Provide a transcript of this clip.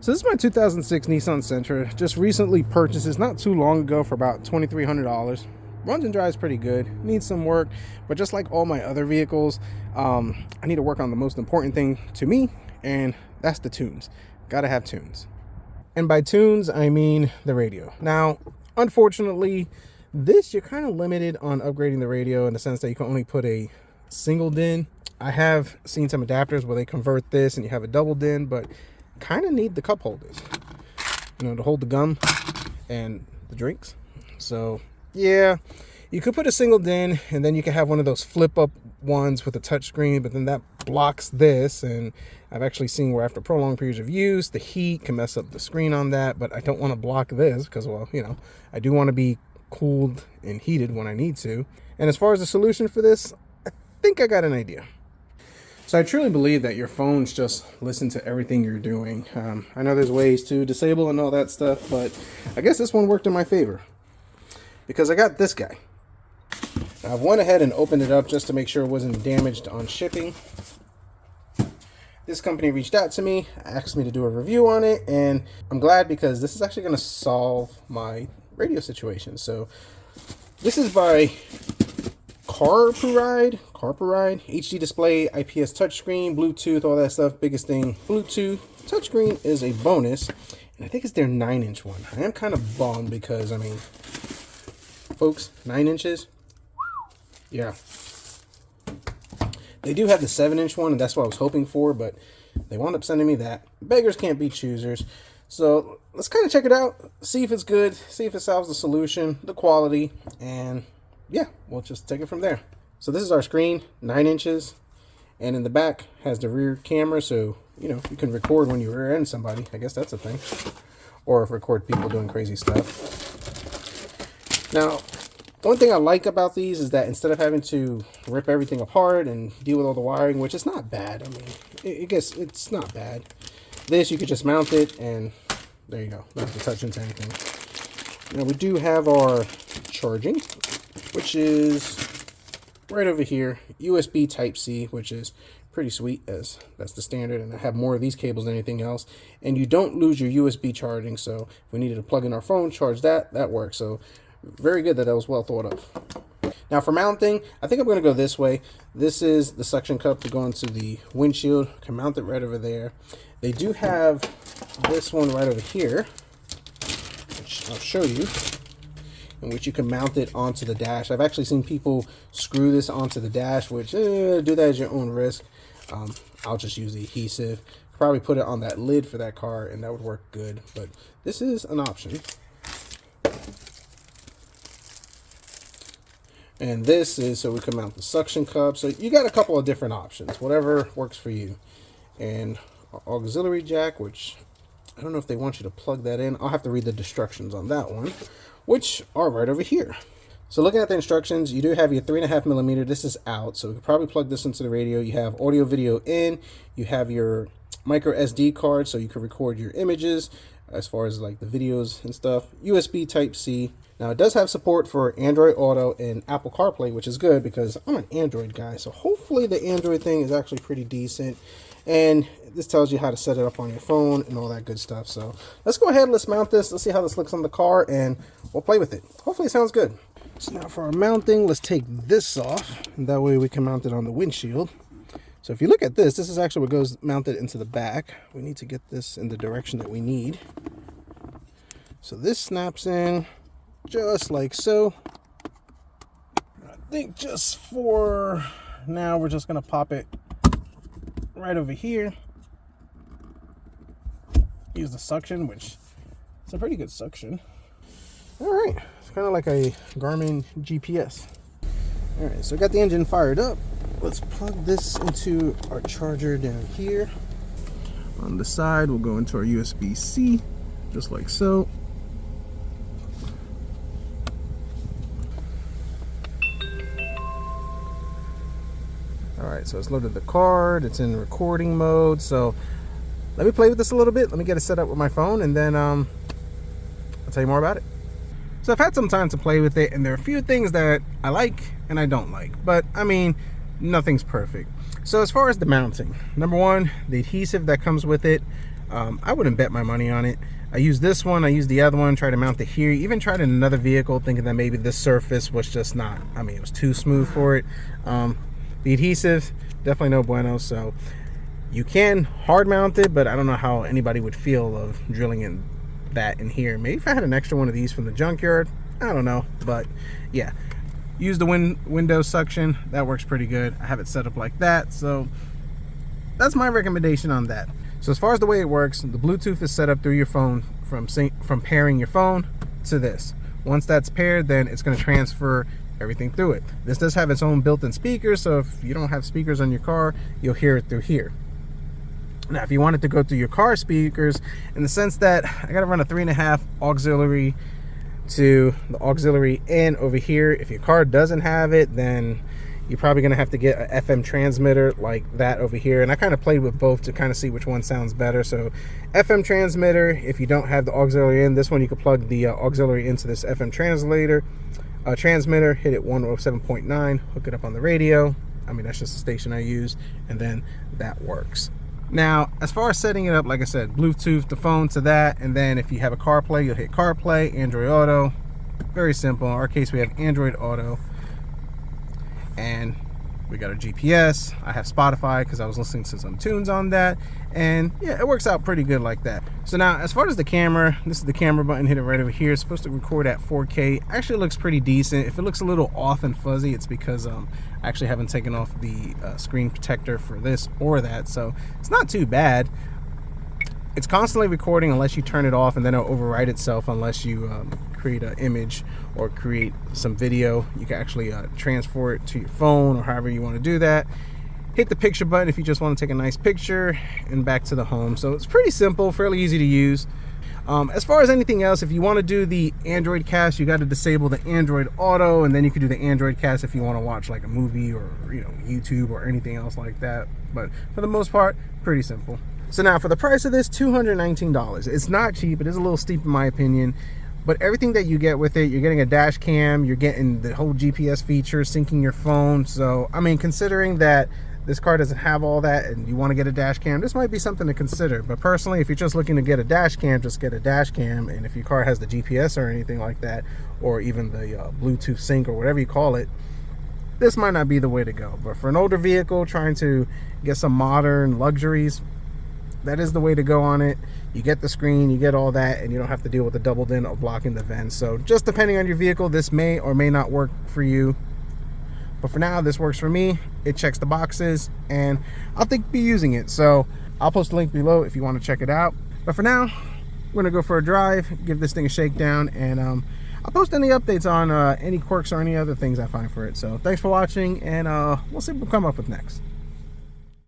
So this is my 2006 Nissan Sentra. Just recently purchased this not too long ago for about $2,300. Runs and drives pretty good. Needs some work, but just like all my other vehicles, I need to work on the most important thing to me, and that's the tunes. Gotta have tunes. And by tunes, I mean the radio. Now, unfortunately, this you're kind of limited on upgrading the radio in the sense that you can only put a single DIN. I have seen some adapters where they convert this and you have a double DIN, but kind of need the cup holders, you know, to hold the gum and the drinks. So yeah, you could put a single DIN and then you can have one of those flip up ones with a touch screen, but then that blocks this. And I've actually seen where after prolonged periods of use, the heat can mess up the screen on that, but I don't want to block this because, well, you know, I do want to be cooled and heated when I need to. And as far as the solution for this, I think I got an idea. So I truly believe that your phones just listen to everything you're doing. I know there's ways to disable and all that stuff, but I guess this one worked in my favor because I got this guy. I went ahead and opened it up just to make sure it wasn't damaged on shipping. This company reached out to me, asked me to do a review on it, and I'm glad because this is actually going to solve my radio situation. So this is by Carpuride HD display, IPS touchscreen, Bluetooth, all that stuff. Biggest thing, Bluetooth. Touchscreen is a bonus, and I think it's their 9-inch one. I am kind of bummed because, I mean, folks, 9 inches, yeah. They do have the 7-inch one, and that's what I was hoping for, but they wound up sending me that. Beggars can't be choosers. So let's kind of check it out, see if it's good, see if it solves the solution, the quality, and yeah, we'll just take it from there. So this is our screen, 9 inches, and in the back has the rear camera, so you know you can record when you rear end somebody. I guess that's a thing, or record people doing crazy stuff. Now, one thing I like about these is that instead of having to rip everything apart and deal with all the wiring, which is not bad. I mean, I guess it's not bad. This you could just mount it, and there you go. Not to touch into anything. Now we do have our charging, which is right over here, USB Type-C, which is pretty sweet as that's the standard, and I have more of these cables than anything else. And you don't lose your USB charging, so if we needed to plug in our phone, charge that works. So very good that was well thought of. Now for mounting, I think I'm going to go this way. This is the suction cup to go into the windshield. I can mount it right over there. They do have this one right over here, which I'll show you, in which you can mount it onto the dash. I've actually seen people screw this onto the dash, which do that at your own risk. I'll just use the adhesive. Probably put it on that lid for that car, and that would work good. But this is an option. And this is so we can mount the suction cup. So you got a couple of different options, whatever works for you. And auxiliary jack, which I don't know if they want you to plug that in. I'll have to read the instructions on that one, which are right over here. So looking at the instructions, you do have your 3.5mm. This is out, so we could probably plug this into the radio. You have audio video in. You have your micro SD card, so you can record your images as far as like the videos and stuff. USB Type-C. Now it does have support for Android Auto and Apple CarPlay, which is good because I'm an Android guy. So hopefully the Android thing is actually pretty decent. And this tells you how to set it up on your phone and all that good stuff. So let's go ahead, let's mount this. Let's see how this looks on the car, and we'll play with it. Hopefully it sounds good. So now for our mounting, let's take this off, and that way we can mount it on the windshield. So if you look at this, this is actually what goes mounted into the back. We need to get this in the direction that we need. So this snaps in just like so. I think just for now, we're just gonna pop it right over here. Use the suction, which is a pretty good suction. All right, it's kind of like a Garmin GPS. All right, so I got the engine fired up. Let's plug this into our charger down here. On the side, we'll go into our USB-C, just like so. All right, so it's loaded the card. It's in recording mode. So let me play with this a little bit. Let me get it set up with my phone, and then I'll tell you more about it. So I've had some time to play with it, and there are a few things that I like and I don't like. But I mean, nothing's perfect. So as far as the mounting, number one, the adhesive that comes with it, I wouldn't bet my money on it. I used this one, I used the other one, tried to mount it here, even tried in another vehicle thinking that maybe this surface was just not, I mean, it was too smooth for it. The adhesive, definitely no bueno. So you can hard mount it, but I don't know how anybody would feel of drilling in that in here. Maybe if I had an extra one of these from the junkyard, I don't know. But yeah, use the window suction, that works pretty good. I have it set up like that, so that's my recommendation on that. So as far as the way it works, the Bluetooth is set up through your phone from pairing your phone to this. Once that's paired, then it's going to transfer everything through it. This does have its own built-in speakers, so if you don't have speakers on your car, you'll hear it through here. Now, if you want it to go through your car speakers, in the sense that I got to run a 3.5 auxiliary to the auxiliary in over here. If your car doesn't have it, then you're probably going to have to get an FM transmitter like that over here. And I kind of played with both to kind of see which one sounds better. So FM transmitter, if you don't have the auxiliary in, this one you can plug the auxiliary into this FM transmitter, hit it 107.9, hook it up on the radio. I mean, that's just the station I use, and then that works. Now, as far as setting it up, like I said, Bluetooth the phone to that, and then if you have a CarPlay, you'll hit CarPlay, Android Auto. Very simple. In our case, we have Android Auto. And we got our GPS. I have Spotify because I was listening to some tunes on that, and yeah, it works out pretty good like that. So now, as far as the camera, this is the camera button, hit it right over here. It's supposed to record at 4K. Actually, it looks pretty decent. If it looks a little off and fuzzy, it's because I actually haven't taken off the screen protector for this or that, so it's not too bad. It's constantly recording unless you turn it off, and then it'll overwrite itself unless you create an image or create some video. You can actually transfer it to your phone or however you want to do that. Hit the picture button if you just want to take a nice picture, and back to the home. So it's pretty simple, fairly easy to use. As far as anything else, if you want to do the Android cast, you got to disable the Android Auto, and then you can do the Android cast if you want to watch like a movie or YouTube or anything else like that. But for the most part, pretty simple. So now for the price of this, $219. It's not cheap. It is a little steep in my opinion, but everything that you get with it, you're getting a dash cam, you're getting the whole GPS feature, syncing your phone. So I mean, considering that this car doesn't have all that and you want to get a dash cam, this might be something to consider. But personally, if you're just looking to get a dash cam, just get a dash cam. And if your car has the GPS or anything like that, or even the Bluetooth sync or whatever you call it, this might not be the way to go. But for an older vehicle trying to get some modern luxuries, that is the way to go on it. You get the screen, you get all that, and you don't have to deal with the double din of blocking the vents. So just depending on your vehicle, this may or may not work for you. But for now, this works for me. It checks the boxes, and I'll be using it. So I'll post a link below if you want to check it out. But for now, we're gonna go for a drive, give this thing a shakedown, and I'll post any updates on any quirks or any other things I find for it. So thanks for watching, and we'll see what we'll come up with next.